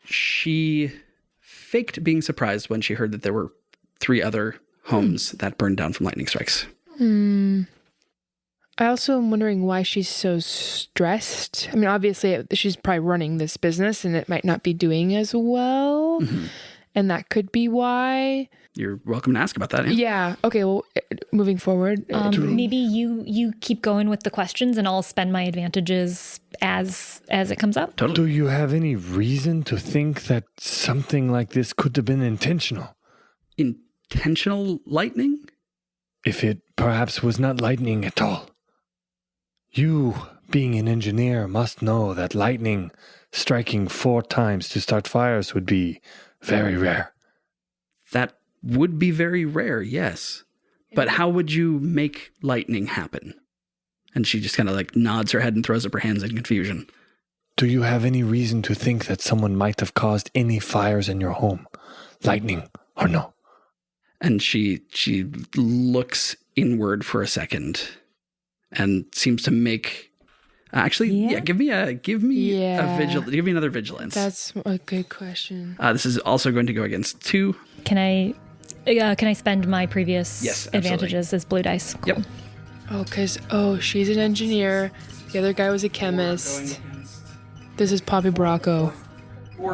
she faked being surprised when she heard that there were 3 other homes that burned down from lightning strikes. I also am wondering why she's so stressed. I mean, obviously, she's probably running this business and it might not be doing as well. And that could be why. You're welcome to ask about that. Yeah. Okay. Well, moving forward. Maybe you keep going with the questions and I'll spend my advantages as it comes up. Totally. Do you have any reason to think that something like this could have been intentional? Intentional lightning? If it perhaps was not lightning at all. You, being an engineer, must know that lightning striking 4 times to start fires would be very rare. That would be very rare, yes. But how would you make lightning happen? And she just kind of like nods her head and throws up her hands in confusion. Do you have any reason to think that someone might have caused any fires in your home? Lightning or no? And she looks inward for a second and seems to make... give me a another vigilance. That's a good question. This is also going to go against 2. Can I spend my previous advantages as blue dice? Cool. Yep. Oh, because, she's an engineer. The other guy was a chemist. This is Poppy Bracco.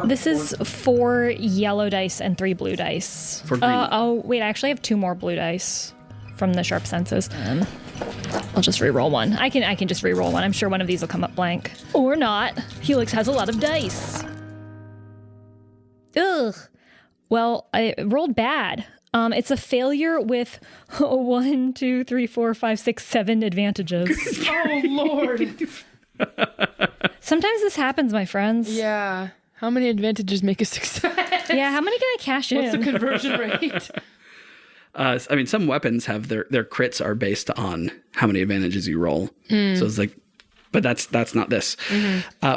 This is 4 yellow dice and 3 blue dice. For green. I actually have 2 more blue dice from the sharp senses. I'll just re-roll one. I can just re-roll one. I'm sure one of these will come up blank. Or not. Helix has a lot of dice. Ugh. Well, I rolled bad. It's a failure with 1, 2, 3, 4, 5, 6, 7 advantages. Oh, Lord. Sometimes this happens, my friends. Yeah. How many advantages make a success? Yeah, how many can I cash in? What's the conversion rate? Some weapons have their crits are based on how many advantages you roll. So it's like, but that's not this.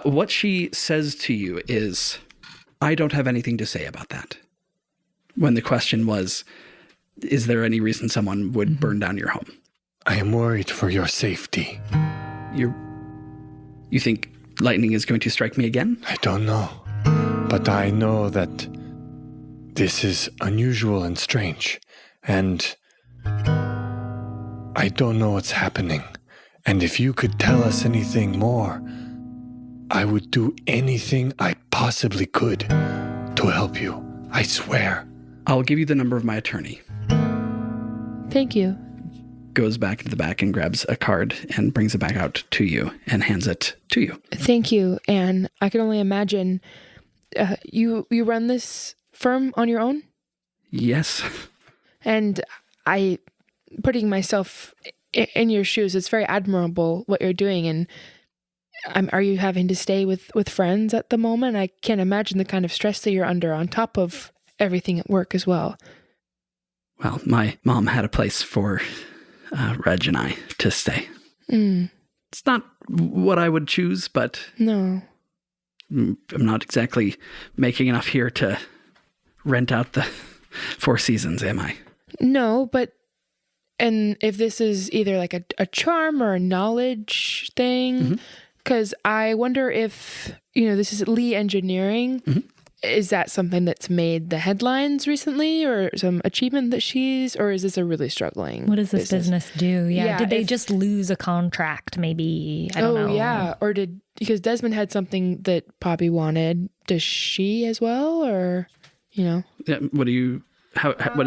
What she says to you is, I don't have anything to say about that. When the question was, is there any reason someone would burn down your home? I am worried for your safety. You think lightning is going to strike me again? I don't know. But I know that this is unusual and strange. And I don't know what's happening. And if you could tell us anything more, I would do anything I possibly could to help you. I swear. I'll give you the number of my attorney. Thank you. Goes back into the back and grabs a card and brings it back out to you and hands it to you. Thank you. And I can only imagine you run this firm on your own? Yes. And putting myself in your shoes, it's very admirable what you're doing. And are you having to stay with friends at the moment? I can't imagine the kind of stress that you're under on top of everything at work as well. Well, my mom had a place for Reg and I to stay. It's not what I would choose, but no, I'm not exactly making enough here to rent out the 4 seasons, am I? No, and if this is either like a charm or a knowledge thing, because I wonder if, this is Lee Engineering. Is that something that's made the headlines recently, or some achievement that or is this a really struggling What does this business do? Yeah. Did they just lose a contract? Maybe. I don't know. Oh, yeah. Or because Desmond had something that Poppy wanted. Does she as well? Or, Yeah, what is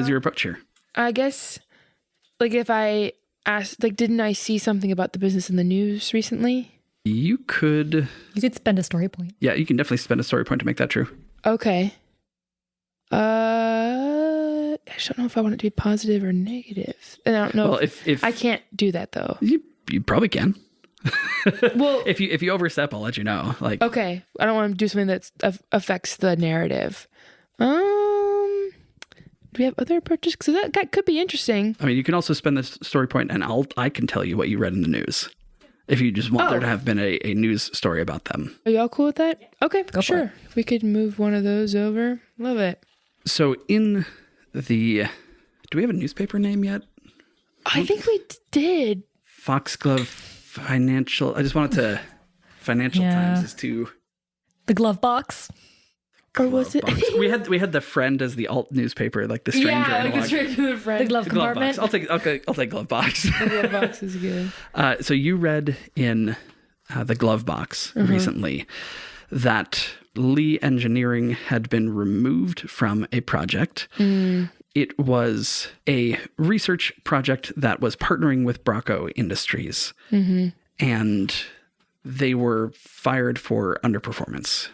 your approach here? I guess, if I asked, didn't I see something about the business in the news recently? You could spend a story point. Yeah, you can definitely spend a story point to make that true. Okay. just don't know if I want it to be positive or negative. And I don't know. Well, if I can't do that though. you probably can. Well, If you overstep, I'll let you know. Like, okay, I don't want to do something that affects the narrative. Do we have other approaches? Because that could be interesting. I mean, you can also spend this story point, and I can tell you what you read in the news. If you just want there to have been a news story about them. Are y'all cool with that? Okay, sure. If we could move one of those over. Love it. So do we have a newspaper name yet? I think we did. Foxglove Financial. I just wanted to. Financial Times is too. The glove box. Or was it? we had the Friend as the alt newspaper, like the Stranger Yeah, like analog. a stranger friend. The glove The glove compartment. box. I'll take glove box. The glove box is good. So you read in the glove box recently that Lee Engineering had been removed from a project. It was a research project that was partnering with Bracco Industries, and they were fired for underperformance.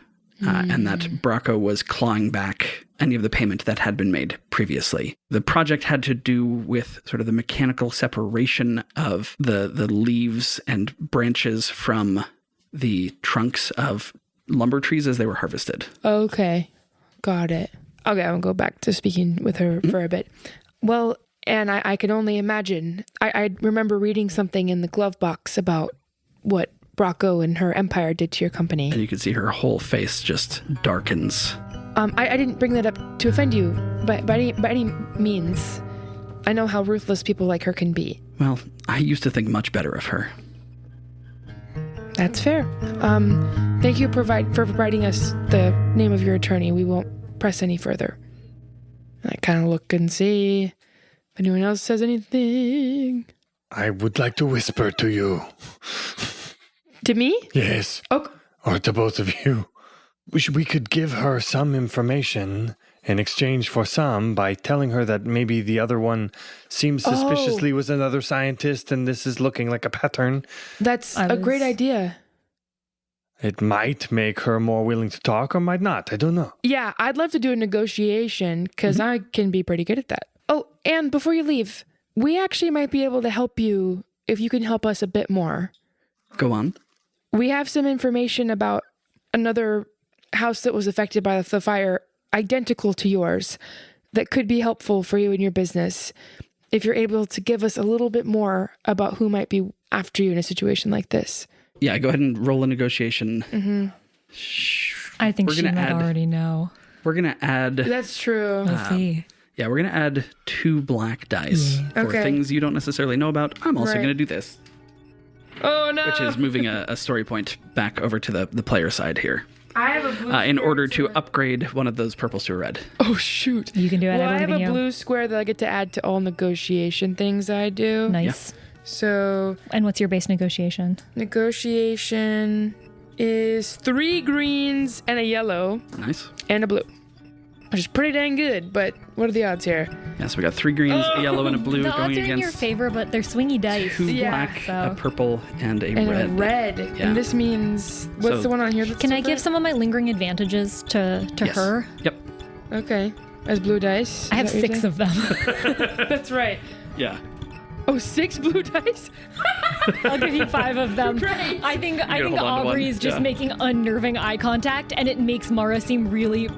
And that Bracco was clawing back any of the payment that had been made previously. The project had to do with sort of the mechanical separation of the leaves and branches from the trunks of lumber trees as they were harvested. Okay, got it. Okay, I'll go back to speaking with her for a bit. Well, and I can only imagine. I remember reading something in the glove box about what Bracco and her empire did to your company. And you can see her whole face just darkens. I didn't bring that up to offend you by any means. I know how ruthless people like her can be. Well, I used to think much better of her. That's fair. Thank you for providing us the name of your attorney. We won't press any further. I kind of look and see if anyone else says anything. I would like to whisper to you. To me? Yes. Oh. Or to both of you. We could give her some information in exchange for some by telling her that maybe the other one seems suspiciously was another scientist and this is looking like a pattern. That's a great idea. It might make her more willing to talk or might not. I don't know. Yeah, I'd love to do a negotiation because I can be pretty good at that. Oh, and before you leave, we actually might be able to help you if you can help us a bit more. Go on. We have some information about another house that was affected by the fire identical to yours that could be helpful for you in your business if you're able to give us a little bit more about who might be after you in a situation like this. Yeah, go ahead and roll a negotiation. I think We're she gonna might add- already know. We're going to add... That's true. We'll see. Yeah, we're going to add 2 black dice for Okay. things you don't necessarily know about. I'm also Right. going to do this, Oh, no. which is moving a story point back over to the player side here. I have a blue In square order to too. upgrade one of those purples to a red. Oh, shoot. You can do it. Well, I I have believe in a you. blue square that I get to add to all negotiation things I do. Nice. So And what's your base negotiation? negotiation is 3 greens and a yellow Nice. and a blue, which is pretty dang good. But what are the odds here? Yeah, so we got 3 greens, a yellow, and a blue The going odds are in your against favor, but they're swingy dice. 2 Yeah, black, so- a purple, and a And red. a red. Yeah. And this means what's So- the one on here? That's Can I give different? some of my lingering advantages to Yes. her? Yep. Okay, as blue dice. I have Is that what you're 6 of them. saying? That's right. Yeah. Oh, 6 blue dice. I'll give you 5 of them. Great. I think hold on to Aubrey one. is just Yeah. making unnerving eye contact, and it makes Mara seem really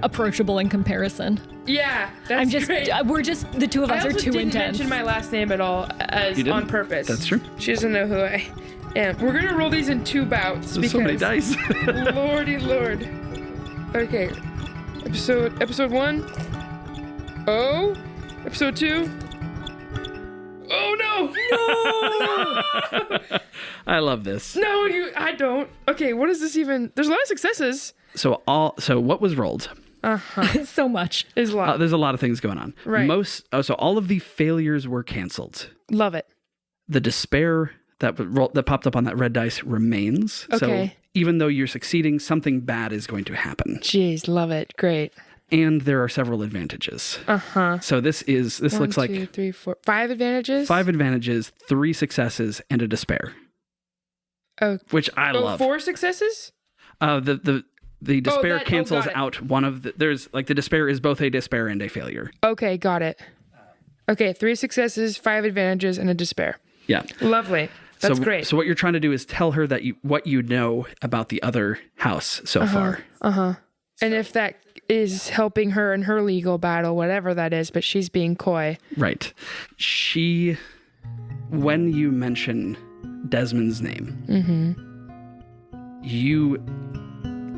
approachable in comparison. Yeah, that's great. We're just the two of I us also are too didn't intense. mention my last name at all as You didn't? on purpose. That's true. She doesn't know who I am. We're gonna roll these in 2 bouts There's because so many dice. Lordy Lord. Okay. Episode 1. Oh. Episode 2. Oh no! I love this. No, I don't. Okay, what is this even? There's a lot of successes. So what was rolled? so much. Is a lot. There's a lot of things going on. Right. So all of the failures were canceled. Love it. The despair that popped up on that red dice remains. Okay. So even though you're succeeding, something bad is going to happen. Jeez, love it. Great. And there are several advantages. So this looks like 1, 2, 3, 4, 5 advantages. 5 advantages, 3 successes, and a despair. Oh, Which I love. 4 successes. The The despair got cancels it. out one of the... There's, like, the despair is both a despair and a failure. Okay, got it. Okay, 3 successes, 5 advantages, and a despair. Yeah. Lovely. That's great. So what you're trying to do is tell her that what you know about the other house so far. And if that is helping her in her legal battle, whatever that is, but she's being coy. Right. When you mention Desmond's name, you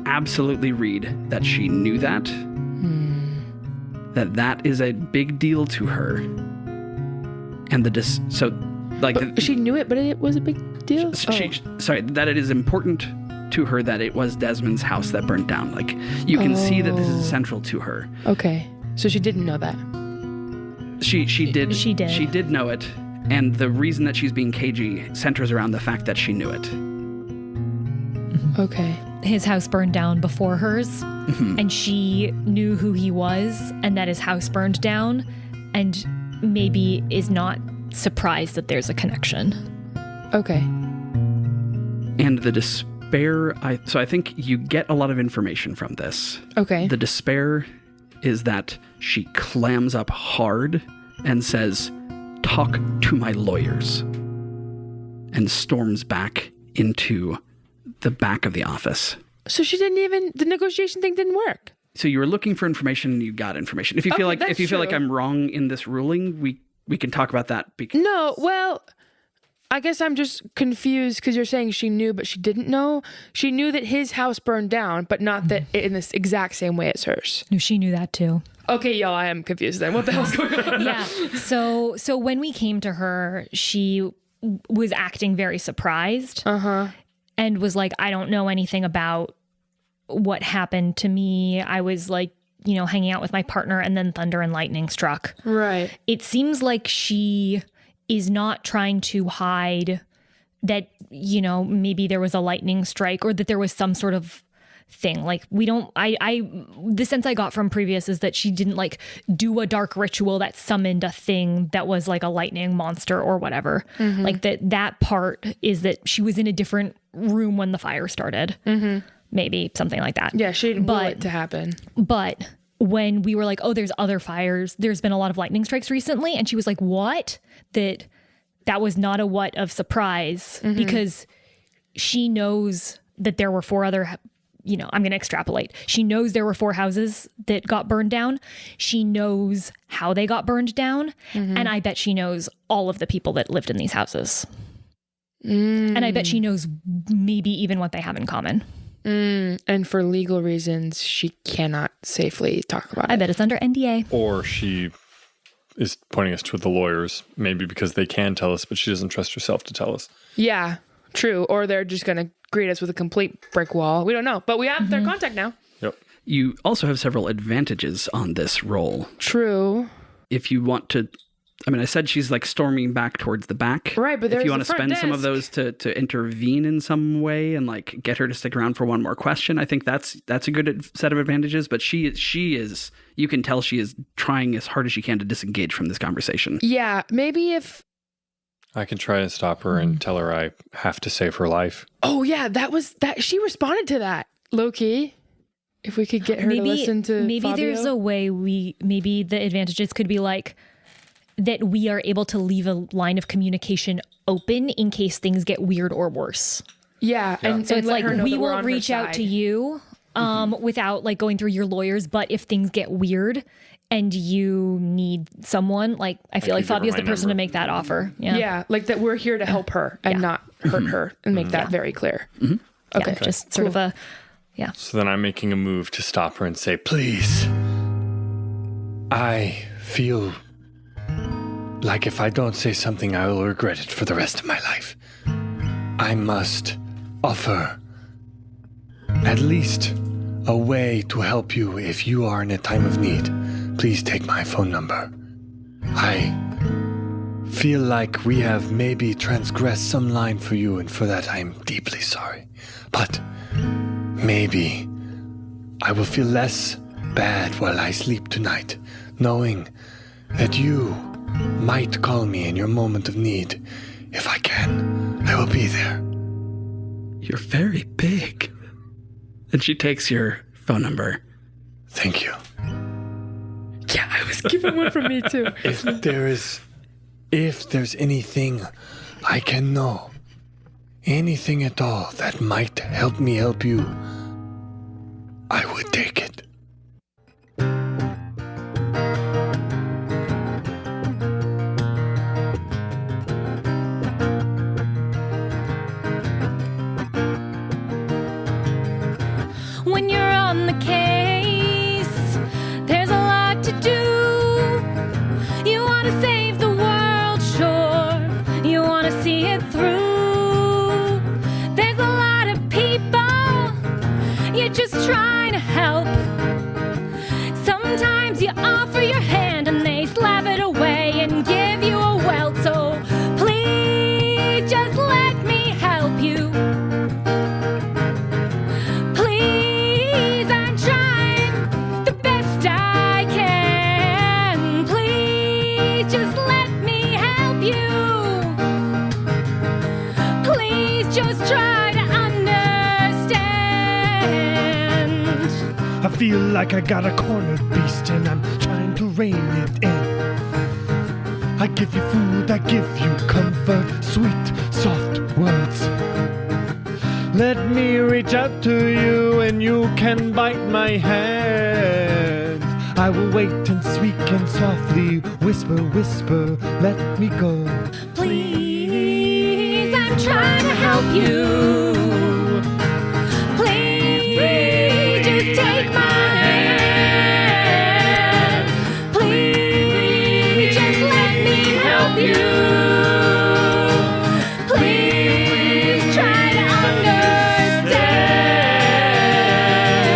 absolutely read that she knew that, that is a big deal to her. And She knew it, but it was a big deal? That it is important to her that it was Desmond's house that burnt down. Like, you can see that this is central to her. Okay. So she didn't know that. She did. She did. She did know it. And the reason that she's being cagey centers around the fact that she knew it. Okay. His house burned down before hers, and she knew who he was and that his house burned down, and maybe is not surprised that there's a connection. Okay. And the despair, so I think you get a lot of information from this. Okay. The despair is that she clams up hard and says, "Talk to my lawyers," and storms back into the back of the office. So she the negotiation thing didn't work. So you were looking for information and you got information. If you feel like I'm wrong in this ruling, we can talk about that. No, well, I guess I'm just confused because you're saying she knew, but she didn't know. She knew that his house burned down, but not that in this exact same way as hers. No, she knew that too. Okay, y'all, I am confused then. What the hell's going on? Yeah. So when we came to her, she was acting very surprised. And was like, I don't know anything about what happened to me. I was like, hanging out with my partner, and then thunder and lightning struck. Right. It seems like she is not trying to hide that, maybe there was a lightning strike or that there was some sort of thing. Like, the sense I got from previous is that she didn't like do a dark ritual that summoned a thing that was like a lightning monster or whatever. Like that part is that she was in a different room when the fire started. Maybe something like that. Yeah, she didn't want it to happen. But when we were like, oh, there's other fires, there's been a lot of lightning strikes recently. And she was like, what? That was not a what of surprise, because she knows that there were 4 other, I'm going to extrapolate. She knows there were 4 houses that got burned down. She knows how they got burned down. And I bet she knows all of the people that lived in these houses. And I bet she knows maybe even what they have in common. And for legal reasons, she cannot safely talk about it. I bet it's under NDA. Or she is pointing us to the lawyers, maybe because they can tell us, but she doesn't trust herself to tell us. Yeah, true. Or they're just going to greet us with a complete brick wall. We don't know, but we have their contact now. Yep. You also have several advantages on this roll. True. If you want to... I said she's like storming back towards the back. Right, but if you want to spend some of those to intervene in some way and like get her to stick around for one more question, I think that's a good set of advantages. But she is, you can tell she is trying as hard as she can to disengage from this conversation. Yeah, maybe if... I can try and stop her and tell her I have to save her life. Oh yeah, that she responded to that, low-key. If we could get her to listen to Fabio. There's a way maybe the advantages could be like, that we are able to leave a line of communication open in case things get weird or worse. Yeah. And so it's like, we will won't reach out to you without like going through your lawyers. But if things get weird and you need someone, like, I feel like Fabio's the person to make that offer. Yeah. Yeah. Like that we're here to help her and not hurt her and make that very clear. Okay. Yeah, just sort of So then I'm making a move to stop her and say, Please. I feel like if I don't say something, I will regret it for the rest of my life. I must offer at least a way to help you if you are in a time of need. Please take my phone number. I feel like we have maybe transgressed some line for you, and for that I am deeply sorry. But maybe I will feel less bad while I sleep tonight, knowing that you might call me in your moment of need. If I can, I will be there. You're very big. And she takes your phone number. Thank you. Yeah, I was given one from me too. If there's anything I can know, anything at all that might help me help you, I would take it. When you're on the case, there's a lot to do. You want to save the world, sure. You want to see it through. There's a lot of people, you're just trying to help. Sometimes you offer your hand and they slap it away and give you a welt. So please just let me help you. I feel like I got a cornered beast and I'm trying to rein it in. I give you food, I give you comfort, sweet, soft words. Let me reach out to you and you can bite my hand. I will wait and speak and softly whisper, whisper, let me go. Please, I'm trying to help you. Take my hand. Please just let me help you. Please try to understand.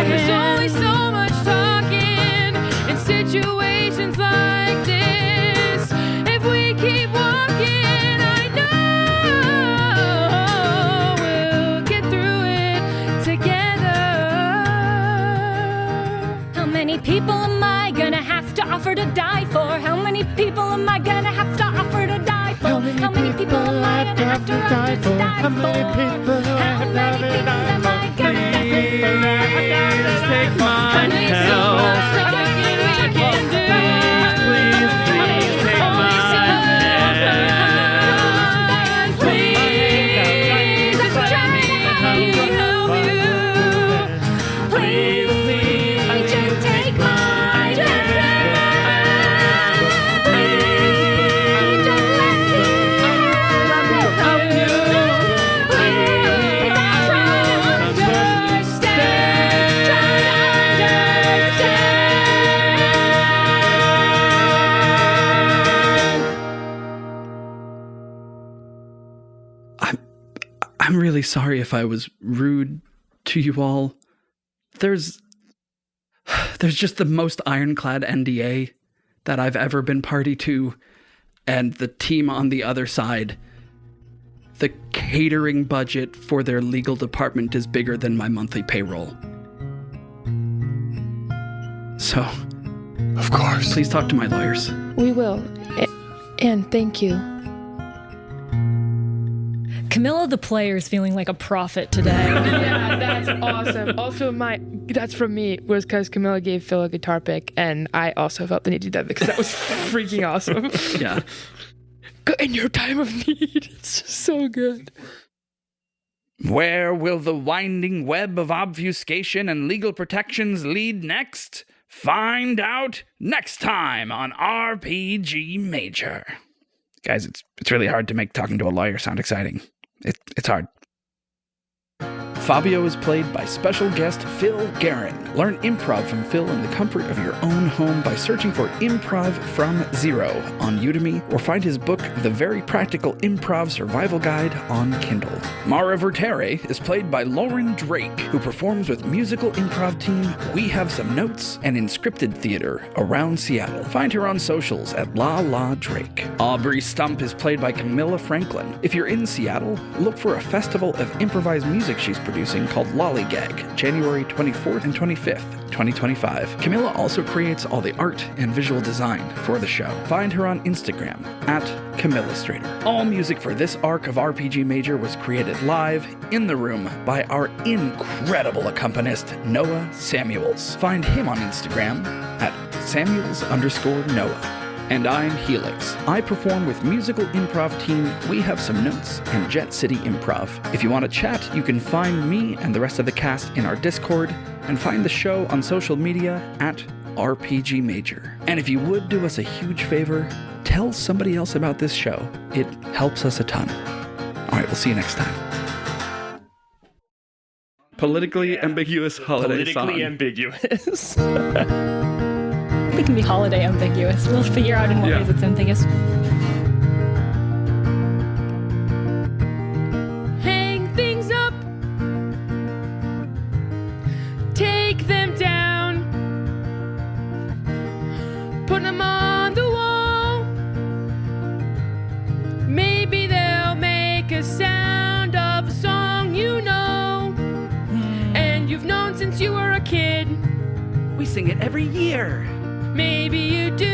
There's only so much talking in situations like this. If we keep walking, I know we'll get through it together. How many people am I gonna have to offer to die for? How many people am I gonna have to offer to die for? How many people am I gonna have to die for? How many people am I gonna have to die for? Please take my help. Please take my hand. Please, I'm trying to help you. Please, just take my hand. Please, just let me help you. Please, I'm trying to understand. I'm really sorry if I was rude to you all. There's just the most ironclad NDA that I've ever been party to, and the team on the other side. The catering budget for their legal department is bigger than my monthly payroll. So, Of course. please talk to my lawyers. We will. And thank you. Camilla the player is feeling like a prophet today. Yeah, that's awesome. Also, that's from me, was because Camilla gave Phil a guitar pick, and I also felt the need to do that because that was freaking awesome. Yeah. In your time of need. It's just so good. Where will the winding web of obfuscation and legal protections lead next? Find out next time on RPG Major. Guys, it's really hard to make talking to a lawyer sound exciting. It's hard. Fabio is played by special guest Phil Geurin. Learn improv from Phil in the comfort of your own home by searching for Improv from Zero on Udemy, or find his book, The Very Practical Improv Survival Guide, on Kindle. Mara Vertere is played by Lauren Drake, who performs with musical improv team We Have Some Notes and in scripted theater around Seattle. Find her on socials at La Drake. Aubrey Stump is played by Camilla Franklin. If you're in Seattle, look for a festival of improvised music she's producing producing called Lollygag, January 24th and 25th, 2025. Camilla also creates all the art and visual design for the show. Find her on Instagram at Camillastrator. All music for this arc of RPG Major was created live in the room by our incredible accompanist, Noah Samuels. Find him on Instagram at Samuels_Noah. And I'm Helix. I perform with musical improv team We Have Some Notes and Jet City Improv. If you want to chat, you can find me and the rest of the cast in our Discord, and find the show on social media at RPG Major. And if you would do us a huge favor, tell somebody else about this show. It helps us a ton. All right, we'll see you next time. Politically ambiguous holiday song. Politically ambiguous. It can be holiday ambiguous. We'll figure out in what ways it's ambiguous. Hang things up. Take them down. Put them on the wall. Maybe they'll make a sound of a song you know. And you've known since you were a kid. We sing it every year. Maybe you do,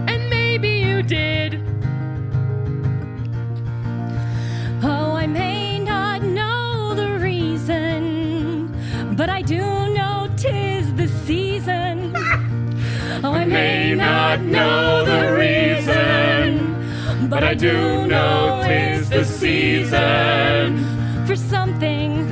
and maybe you did. Oh, I may not know the reason, but I do know 'tis the season. Oh, I may not know the reason, but I do know 'tis the season for something.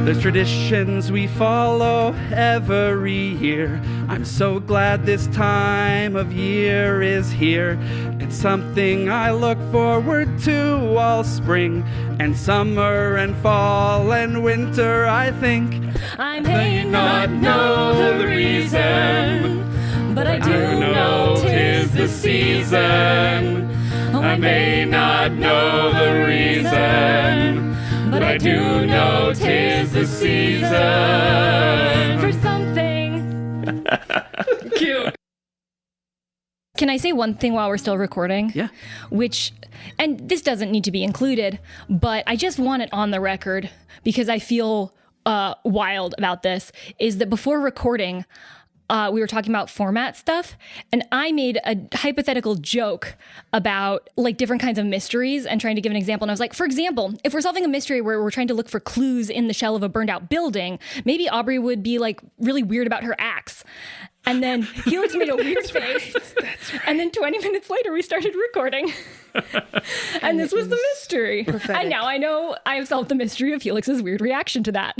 There's traditions we follow every year. I'm so glad this time of year is here. It's something I look forward to all spring and summer and fall and winter, I think. I may not know the reason, but I do know 'tis the season. I may not know the reason, but I do know 'tis the season for something. Cute. Can I say one thing while we're still recording? Yeah. And this doesn't need to be included, but I just want it on the record because I feel wild about this, is that before recording, we were talking about format stuff, and I made a hypothetical joke about like different kinds of mysteries and trying to give an example. And I was like, for example, if we're solving a mystery where we're trying to look for clues in the shell of a burned out building, maybe Aubrey would be like really weird about her axe. And then Helix made a weird face. That's right. And then 20 minutes later, we started recording. And this was the mystery. Prophetic. And now I know I have solved the mystery of Helix's weird reaction to that.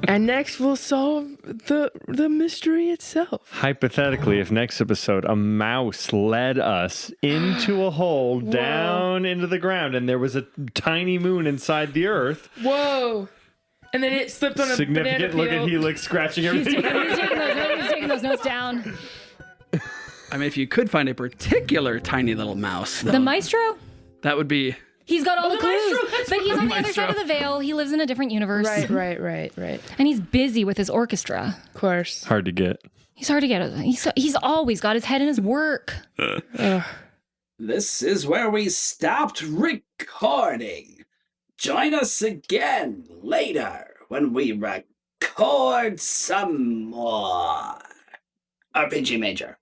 And next we'll solve the mystery itself. Hypothetically, if next episode a mouse led us into a hole down into the ground and there was a tiny moon inside the earth. Whoa. And then it slipped on a Significant banana look peel. at Helix scratching He's everything. taking those notes down. I mean, if you could find a particular tiny little mouse, though, The maestro? that would be... He's got all the clues, maestro, that's but he's on the other maestro. side of the veil. He lives in a different universe. Right. And he's busy with his orchestra. Of course. Hard to get. He's hard to get. He's always got his head in his work. This is where we stopped recording. Join us again later when we record some more. RPG Major.